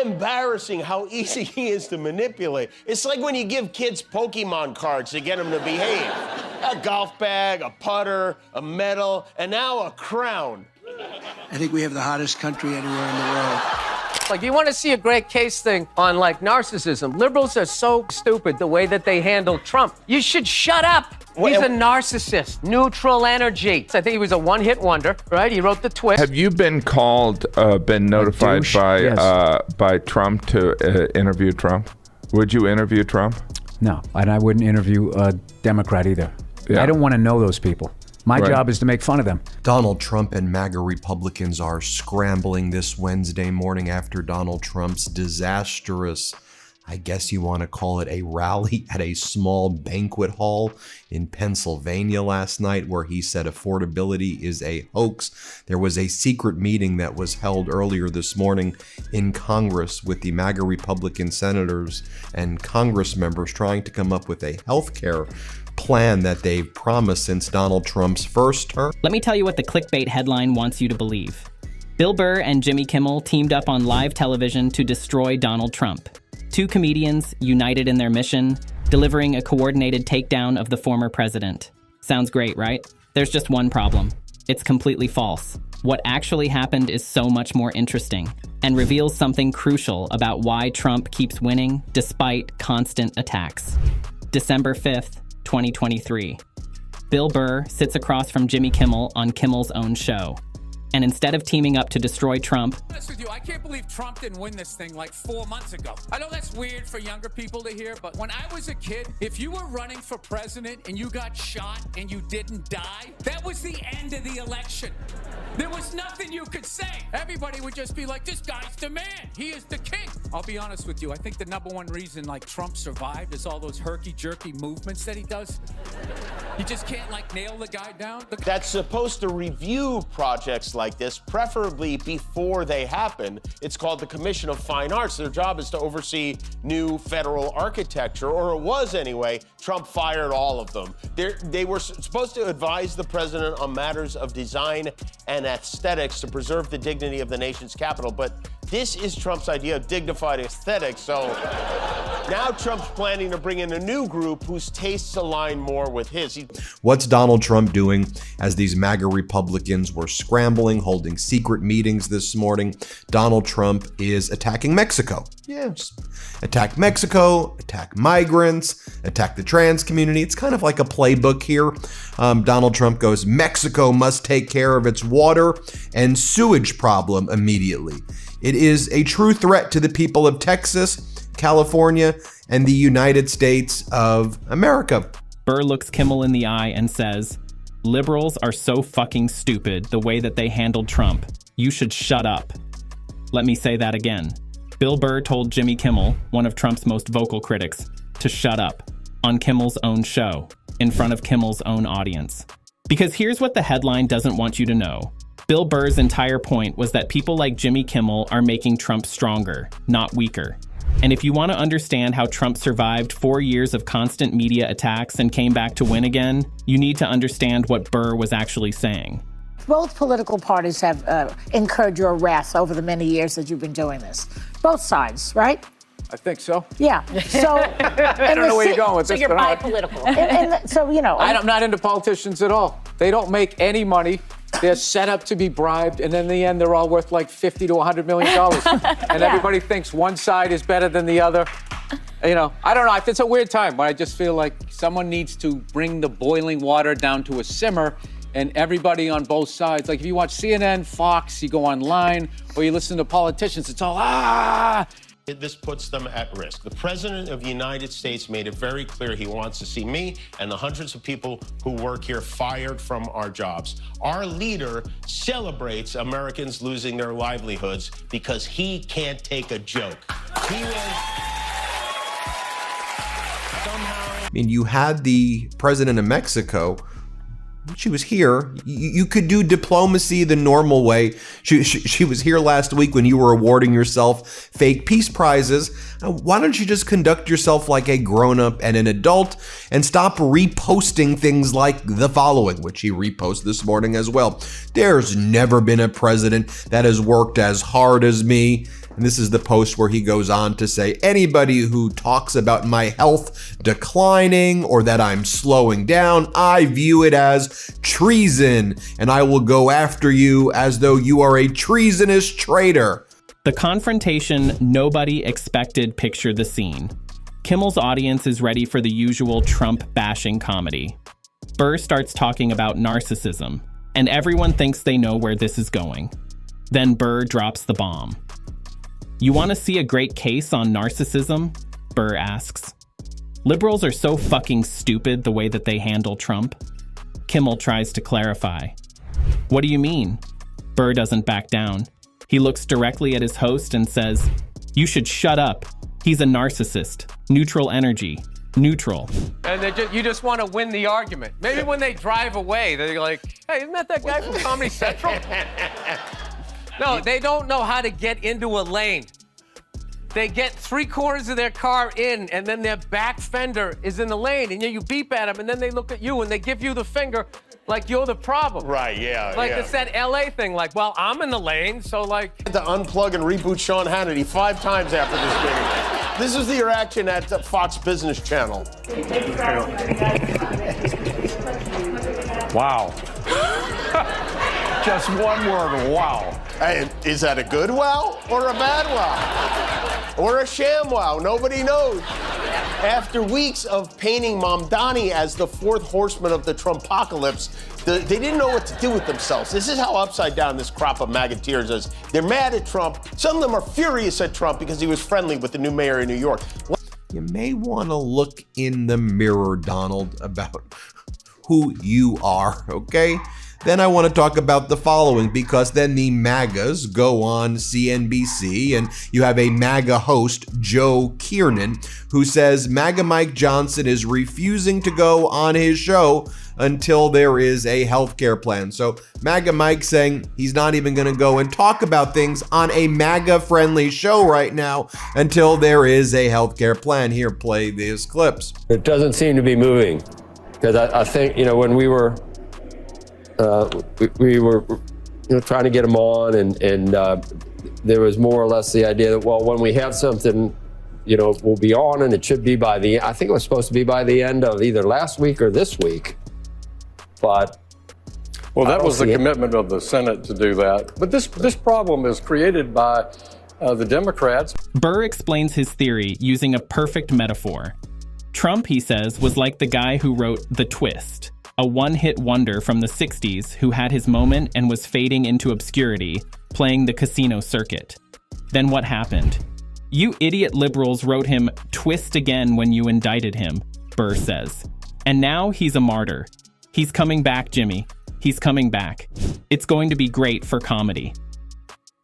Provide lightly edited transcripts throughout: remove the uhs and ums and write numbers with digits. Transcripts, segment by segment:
embarrassing how easy he is to manipulate. It's like when you give kids Pokemon cards to get them to behave. A golf bag, a putter, a medal, and now a crown. I think we have the hottest country anywhere in the world. Like, you want to see a great case thing on, like, narcissism. Liberals are so stupid the way that they handle Trump. You should shut up. He's a narcissist. Neutral energy. I think he was a one-hit wonder, right? He wrote the twist. Have you been been notified by Trump to interview Trump? Would you interview Trump? No, and I wouldn't interview a Democrat either. Yeah. I don't want to know those people. My job is to make fun of them. Donald Trump and MAGA Republicans are scrambling this Wednesday morning after Donald Trump's disastrous, I guess you want to call it a rally at a small banquet hall in Pennsylvania last night, where he said affordability is a hoax. There was a secret meeting that was held earlier this morning in Congress with the MAGA Republican senators and Congress members trying to come up with a health care plan that they've promised since Donald Trump's first term. Let me tell you what the clickbait headline wants you to believe. Bill Burr and Jimmy Kimmel teamed up on live television to destroy Donald Trump. Two comedians united in their mission, delivering a coordinated takedown of the former president. Sounds great, right? There's just one problem. It's completely false. What actually happened is so much more interesting and reveals something crucial about why Trump keeps winning despite constant attacks. December 5th, 2023. Bill Burr sits across from Jimmy Kimmel on Kimmel's own show. And instead of teaming up to destroy Trump, honest with you, I can't believe Trump didn't win this thing like 4 months ago. I know that's weird for younger people to hear, but when I was a kid, if you were running for president and you got shot and you didn't die, that was the end of the election. There was nothing you could say. Everybody would just be like, this guy's the man. He is the king. I'll be honest with you. I think the number one reason like Trump survived is all those herky-jerky movements that he does. You just can't like nail the guy down. That's supposed to review projects like this, preferably before they happen. It's called the Commission of Fine Arts. Their job is to oversee new federal architecture, or it was anyway. Trump fired all of them. They were supposed to advise the president on matters of design and aesthetics to preserve the dignity of the nation's capital, but this is Trump's idea of dignified aesthetics, so now Trump's planning to bring in a new group whose tastes align more with his. What's Donald Trump doing as these MAGA Republicans were scrambling, holding secret meetings this morning? Donald Trump is attacking Mexico. Yes. Attack Mexico, attack migrants, attack the trans community. It's kind of like a playbook here. Donald Trump goes, Mexico must take care of its water and sewage problem immediately. It is a true threat to the people of Texas, California, and the United States of America. Burr looks Kimmel in the eye and says, liberals are so fucking stupid the way that they handled Trump. You should shut up. Let me say that again. Bill Burr told Jimmy Kimmel, one of Trump's most vocal critics, to shut up on Kimmel's own show, in front of Kimmel's own audience. Because here's what the headline doesn't want you to know. Bill Burr's entire point was that people like Jimmy Kimmel are making Trump stronger, not weaker. And if you want to understand how Trump survived 4 years of constant media attacks and came back to win again, you need to understand what Burr was actually saying. Both political parties have incurred your wrath over the many years that you've been doing this. Both sides, right? I think so. Yeah. So I don't know where you're going with this. So you're bipolitical. So, you know. I'm not into politicians at all. They don't make any money. They're set up to be bribed, and then in the end, they're all worth like $50 to $100 million. And everybody thinks one side is better than the other. You know, I don't know. It's a weird time, but I just feel like someone needs to bring the boiling water down to a simmer, and everybody on both sides, like if you watch CNN, Fox, you go online, or you listen to politicians, it's all, This puts them at risk. The President of the United States made it very clear he wants to see me and the hundreds of people who work here fired from our jobs. Our leader celebrates Americans losing their livelihoods because he can't take a joke. He will somehow... I mean, you had the president of Mexico. She was here. You could do diplomacy the normal way. She was here last week when you were awarding yourself fake peace prizes. Why don't you just conduct yourself like a grown-up and an adult and stop reposting things like the following, which he reposted this morning as well. There's never been a president that has worked as hard as me. And this is the post where he goes on to say, anybody who talks about my health declining or that I'm slowing down, I view it as treason, and I will go after you as though you are a treasonous traitor. The confrontation nobody expected pictured the scene. Kimmel's audience is ready for the usual Trump-bashing comedy. Burr starts talking about narcissism, and everyone thinks they know where this is going. Then Burr drops the bomb. You want to see a great case on narcissism? Burr asks. Liberals are so fucking stupid the way that they handle Trump. Kimmel tries to clarify. What do you mean? Burr doesn't back down. He looks directly at his host and says, you should shut up. He's a narcissist. Neutral energy. Neutral. And you just want to win the argument. Maybe when they drive away, they're like, hey, isn't that guy from Comedy Central? No, they don't know how to get into a lane. They get 3/4 of their car in, and then their back fender is in the lane, and you beep at them, and then they look at you, and they give you the finger like you're the problem. Right, yeah. Like it's that LA thing, like, well, I'm in the lane, so like. To unplug and reboot Sean Hannity 5 times after this meeting. This is the reaction at the Fox Business Channel. Wow. Just one word, wow. Hey, is that a good wow or a bad wow? Or a sham wow? Nobody knows. After weeks of painting Mamdani as the 4th horseman of the Trumpocalypse, they didn't know what to do with themselves. This is how upside down this crop of MAGAteers is. They're mad at Trump. Some of them are furious at Trump because he was friendly with the new mayor in New York. You may want to look in the mirror, Donald, about who you are, okay? Then I want to talk about the following, because then the MAGAs go on CNBC and you have a MAGA host, Joe Kiernan, who says MAGA Mike Johnson is refusing to go on his show until there is a healthcare plan. So MAGA Mike saying he's not even going to go and talk about things on a MAGA-friendly show right now until there is a healthcare plan. Here, play these clips. It doesn't seem to be moving, because I think, when we were trying to get them on, and there was more or less the idea that, well, when we have something, we'll be on, and it should be I think it was supposed to be by the end of either last week or this week. But well, that was the commitment of the Senate to do that. But this problem is created by the Democrats. Burr explains his theory using a perfect metaphor. Trump, he says, was like the guy who wrote The Twist, a one-hit wonder from the 60s who had his moment and was fading into obscurity, playing the casino circuit. Then what happened? You idiot liberals wrote him twist again when you indicted him, Burr says. And now he's a martyr. He's coming back, Jimmy. He's coming back. It's going to be great for comedy.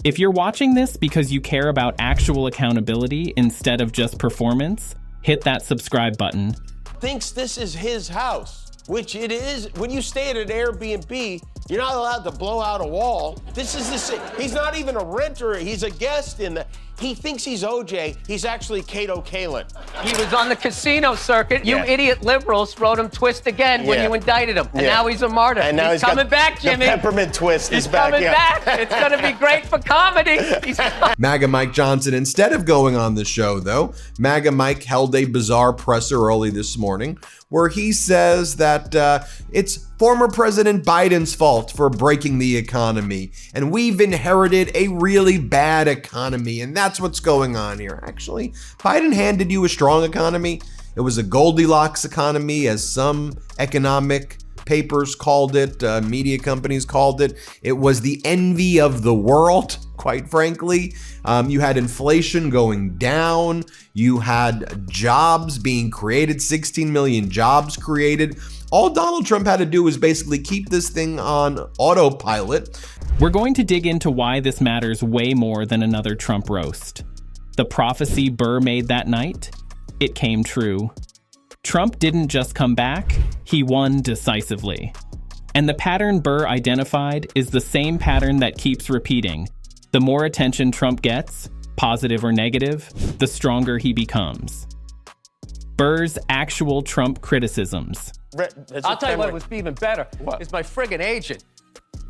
If you're watching this because you care about actual accountability instead of just performance, hit that subscribe button. Thinks this is his house, which it is. When you stay at an Airbnb, you're not allowed to blow out a wall. This is he's not even a renter, he's a guest in the. He thinks he's OJ, he's actually Kato Kalin. He was on the casino circuit. You idiot liberals wrote him twist again when you indicted him. And now he's a martyr. And now he's coming back, Jimmy. The peppermint twist is back. He's coming back. It's going to be great for comedy. MAGA Mike Johnson, instead of going on the show, though, MAGA Mike held a bizarre presser early this morning where he says that it's former President Biden's fault for breaking the economy, and we've inherited a really bad economy, and that's what's going on here. Actually, Biden handed you a strong economy. It was a Goldilocks economy, as some economic papers called it, media companies called it. It was the envy of the world, quite frankly. You had inflation going down. You had jobs being created, 16 million jobs created. All Donald Trump had to do was basically keep this thing on autopilot. We're going to dig into why this matters way more than another Trump roast. The prophecy Burr made that night, it came true. Trump didn't just come back, he won decisively. And the pattern Burr identified is the same pattern that keeps repeating. The more attention Trump gets, positive or negative, the stronger he becomes. Burr's actual Trump criticisms. I'll tell you what was even better. What? Is my friggin' agent.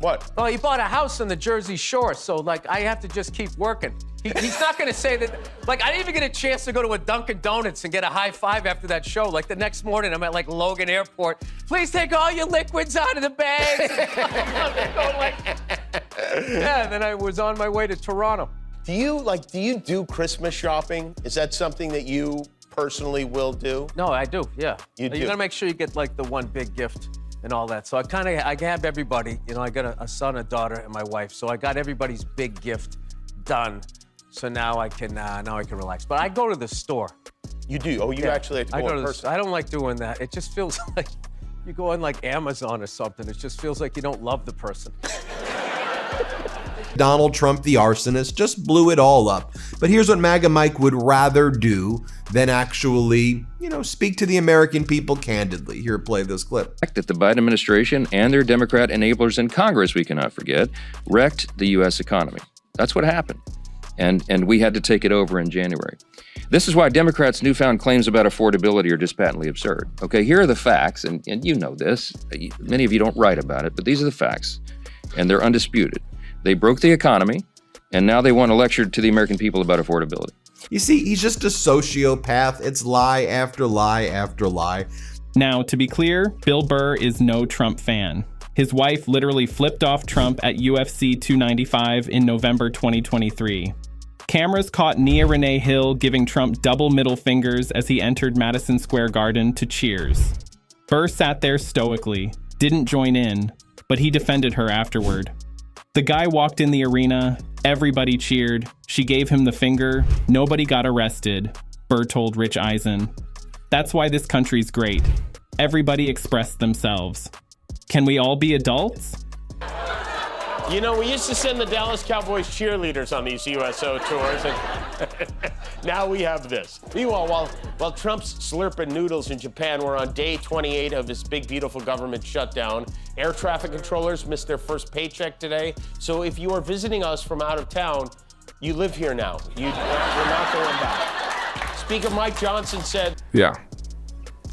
What? Oh, he bought a house on the Jersey Shore, so I have to just keep working. He's not going to say that. Like, I didn't even get a chance to go to a Dunkin' Donuts and get a high five after that show. Like, the next morning, I'm at, like, Logan Airport. Please take all your liquids out of the bags. Yeah, and then I was on my way to Toronto. Do you do Christmas shopping? Is that something that you personally will do? No, I do, yeah. You do? You got to make sure you get, like, the one big gift and all that. So I have everybody. You know, I got a son, a daughter, and my wife. So I got everybody's big gift done. So now I can relax. But I go to the store. You do? Oh, you actually have to go in person. I don't like doing that. It just feels like you go on like Amazon or something. It just feels like you don't love the person. Donald Trump, the arsonist, just blew it all up. But here's what MAGA Mike would rather do than actually, speak to the American people candidly. Here, play this clip. That the Biden administration and their Democrat enablers in Congress, we cannot forget, wrecked the U.S. economy. That's what happened. And we had to take it over in January. This is why Democrats' newfound claims about affordability are just patently absurd. Okay, here are the facts, and you know this. Many of you don't write about it, but these are the facts, and they're undisputed. They broke the economy, and now they want to lecture to the American people about affordability. You see, he's just a sociopath. It's lie after lie after lie. Now, to be clear, Bill Burr is no Trump fan. His wife literally flipped off Trump at UFC 295 in November 2023. Cameras caught Nia Renee Hill giving Trump double middle fingers as he entered Madison Square Garden to cheers. Burr sat there stoically, didn't join in, but he defended her afterward. The guy walked in the arena, everybody cheered, she gave him the finger, nobody got arrested, Burr told Rich Eisen. That's why this country's great. Everybody expressed themselves. Can we all be adults? You know, we used to send the Dallas Cowboys cheerleaders on these USO tours, and now we have this. Meanwhile, while Trump's slurping noodles in Japan were on day 28 of his big, beautiful government shutdown, air traffic controllers missed their first paycheck today. So if you are visiting us from out of town, you live here now. We're not going back. Speaker Mike Johnson said... Yeah.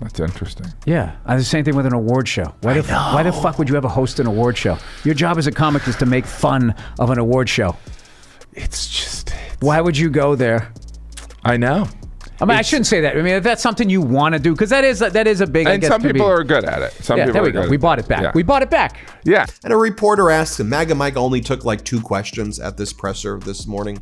That's interesting. Yeah, the same thing with an award show. Why the fuck would you ever host an award show? Your job as a comic is to make fun of an award show. Why would you go there? I know. I mean, I shouldn't say that. I mean, if that's something you want to do, because that is a big. And some people are good at it. There we go. We bought it back. Yeah. We bought it back. Yeah. And a reporter asked him. MAGA Mike only took like 2 questions at this presser this morning.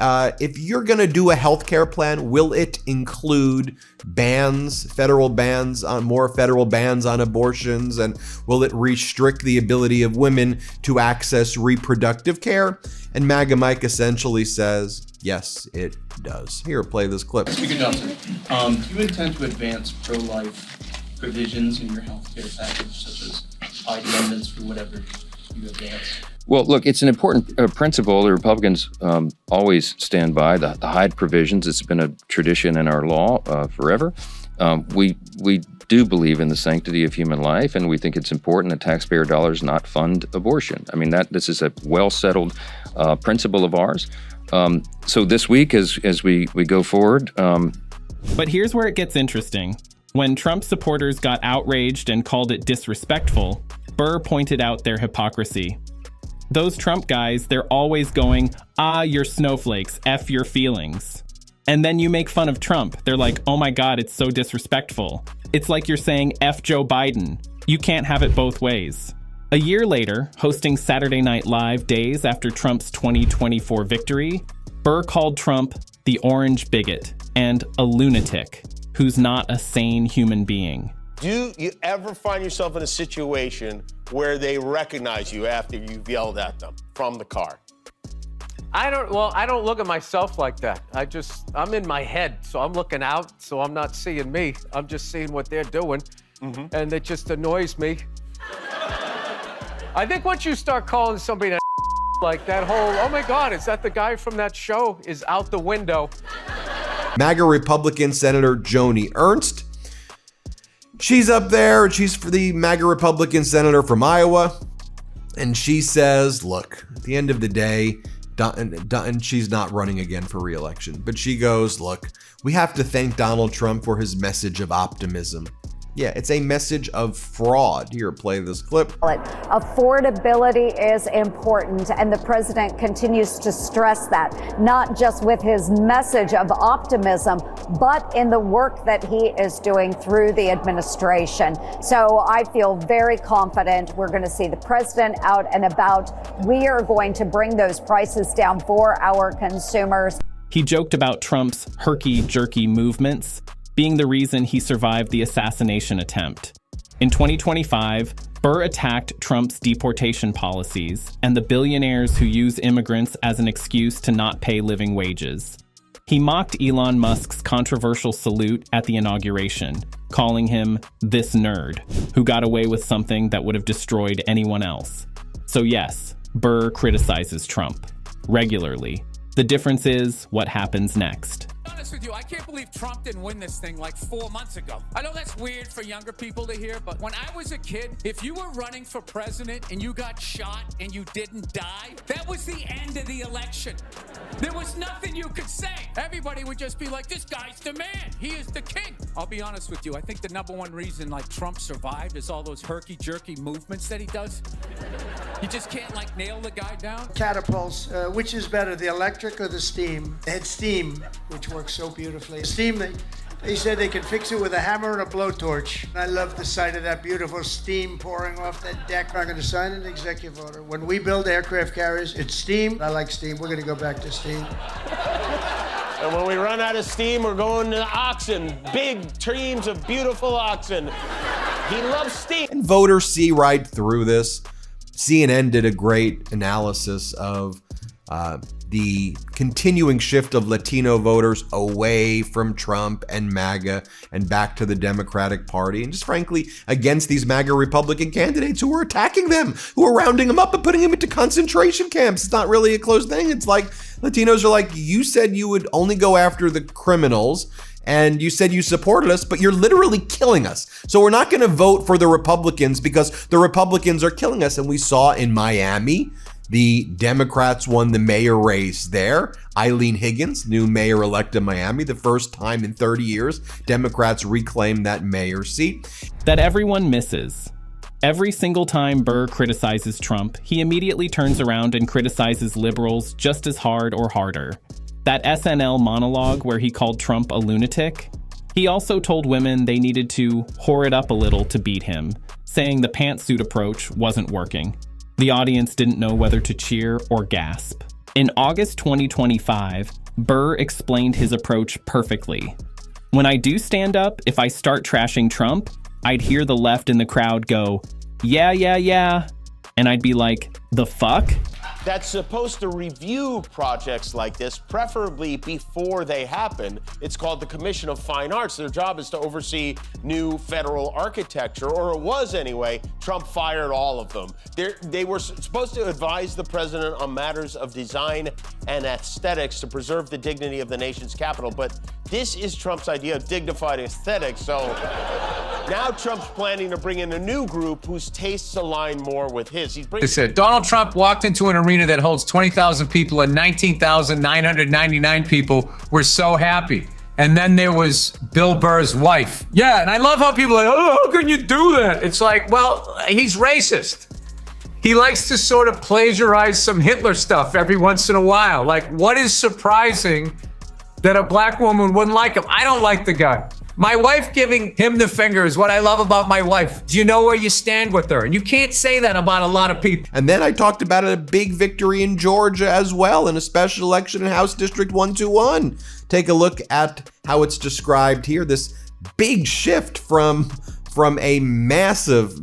If you're going to do a healthcare plan, will it include federal bans on abortions? And will it restrict the ability of women to access reproductive care? And MAGA Mike essentially says, yes, it does. Here, play this clip. Speaker Johnson, do you intend to advance pro-life provisions in your healthcare package, such as ID amendments for whatever you advance? Well, look, it's an important principle the Republicans always stand by, the Hyde provisions. It's been a tradition in our law forever. We do believe in the sanctity of human life, and we think it's important that taxpayer dollars not fund abortion. I mean, this is a well-settled principle of ours. So this week, as we go forward... But here's where it gets interesting. When Trump supporters got outraged and called it disrespectful, Burr pointed out their hypocrisy. Those Trump guys, they're always going, you're snowflakes, F your feelings. And then you make fun of Trump. They're like, oh my God, it's so disrespectful. It's like you're saying F Joe Biden. You can't have it both ways. A year later, hosting Saturday Night Live days after Trump's 2024 victory, Burr called Trump the orange bigot and a lunatic who's not a sane human being. Do you ever find yourself in a situation where they recognize you after you've yelled at them from the car? I don't look at myself like that. I'm in my head, so I'm looking out, so I'm not seeing me. I'm just seeing what they're doing, and it just annoys me. I think once you start calling somebody like that whole, oh my God, is that the guy from that show, is out the window. MAGA Republican Senator Joni Ernst. She's up there. She's for the MAGA Republican senator from Iowa. And she says, look, at the end of the day, she's not running again for re-election. But she goes, look, we have to thank Donald Trump for his message of optimism. Yeah, it's a message of fraud. Here, play this clip. Affordability is important, and the president continues to stress that, not just with his message of optimism, but in the work that he is doing through the administration. So I feel very confident we're going to see the president out and about. We are going to bring those prices down for our consumers. He joked about Trump's herky-jerky movements being the reason he survived the assassination attempt. In 2025, Burr attacked Trump's deportation policies and the billionaires who use immigrants as an excuse to not pay living wages. He mocked Elon Musk's controversial salute at the inauguration, calling him this nerd, who got away with something that would have destroyed anyone else. So yes, Burr criticizes Trump regularly. The difference is what happens next. Honest with you, I can't believe Trump didn't win this thing like 4 months ago. I know that's weird for younger people to hear, but when I was a kid, if you were running for president and you got shot and you didn't die, that was the end of the election. There was nothing you could say. Everybody would just be like, this guy's the man. He is the king. I'll be honest with you. I think the #1 reason like Trump survived is all those herky-jerky movements that he does. You just can't like nail the guy down. Catapults, which is better, the electric or the steam? They had steam, which works so beautifully. Steam, they said they could fix it with a hammer and a blowtorch. I love the sight of that beautiful steam pouring off that deck. I'm going to sign an executive order. When we build aircraft carriers, it's steam. I like steam. We're going to go back to steam. And when we run out of steam, we're going to oxen. Big teams of beautiful oxen. He loves steam. And voters see right through this. CNN did a great analysis of the continuing shift of Latino voters away from Trump and MAGA and back to the Democratic Party, and just frankly against these MAGA Republican candidates who are attacking them, who are rounding them up and putting them into concentration camps. It's not really a close thing. It's like Latinos are like, you said you would only go after the criminals, and you said you supported us, but you're literally killing us. So we're not going to vote for the Republicans because the Republicans are killing us. And we saw in Miami, the Democrats won the mayor race there. Eileen Higgins, new mayor-elect of Miami, the first time in 30 years, Democrats reclaimed that mayor seat. That everyone misses. Every single time Burr criticizes Trump, he immediately turns around and criticizes liberals just as hard or harder. That SNL monologue where he called Trump a lunatic, he also told women they needed to whore it up a little to beat him, saying the pantsuit approach wasn't working. The audience didn't know whether to cheer or gasp. In August 2025, Burr explained his approach perfectly. When I do stand up, if I start trashing Trump, I'd hear the left in the crowd go, yeah, yeah, yeah. And I'd be like, the fuck? That's supposed to review projects like this, preferably before they happen. It's called the Commission of Fine Arts. Their job is to oversee new federal architecture, or it was anyway. Trump fired all of them. They were supposed to advise the president on matters of design and aesthetics to preserve the dignity of the nation's capital, but this is Trump's idea of dignified aesthetics, so now Trump's planning to bring in a new group whose tastes align more with his. They said Donald Trump walked into an arena that holds 20,000 people and 19,999 people were so happy. And then there was Bill Burr's wife. Yeah, and I love how people are like, oh, how can you do that? It's like, well, he's racist. He likes to sort of plagiarize some Hitler stuff every once in a while. Like, what is surprising that a black woman wouldn't like him? I don't like the guy. My wife giving him the finger is what I love about my wife. Do you know where you stand with her? And you can't say that about a lot of people. And then I talked about a big victory in Georgia as well in a special election in House District 121. Take a look at how it's described here. This big shift from a massive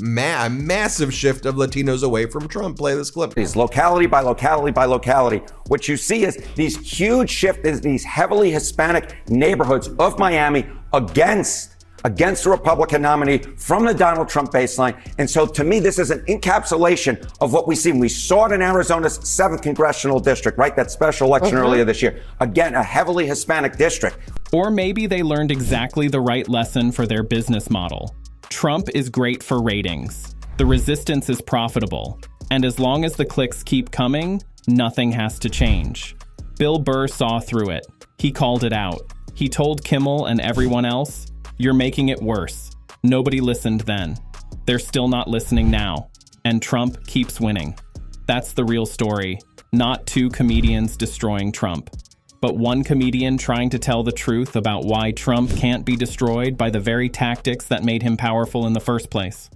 shift of Latinos away from Trump. Play this clip. Locality by locality by locality. What you see is these huge shifts in these heavily Hispanic neighborhoods of Miami against the Republican nominee from the Donald Trump baseline. And so to me, this is an encapsulation of what we see. We saw it in Arizona's 7th congressional district, right? That special election earlier this year. Again, a heavily Hispanic district. Or maybe they learned exactly the right lesson for their business model. Trump is great for ratings. The resistance is profitable. And as long as the clicks keep coming, nothing has to change. Bill Burr saw through it. He called it out. He told Kimmel and everyone else, you're making it worse. Nobody listened then. They're still not listening now. And Trump keeps winning. That's the real story. Not two comedians destroying Trump, but one comedian trying to tell the truth about why Trump can't be destroyed by the very tactics that made him powerful in the first place.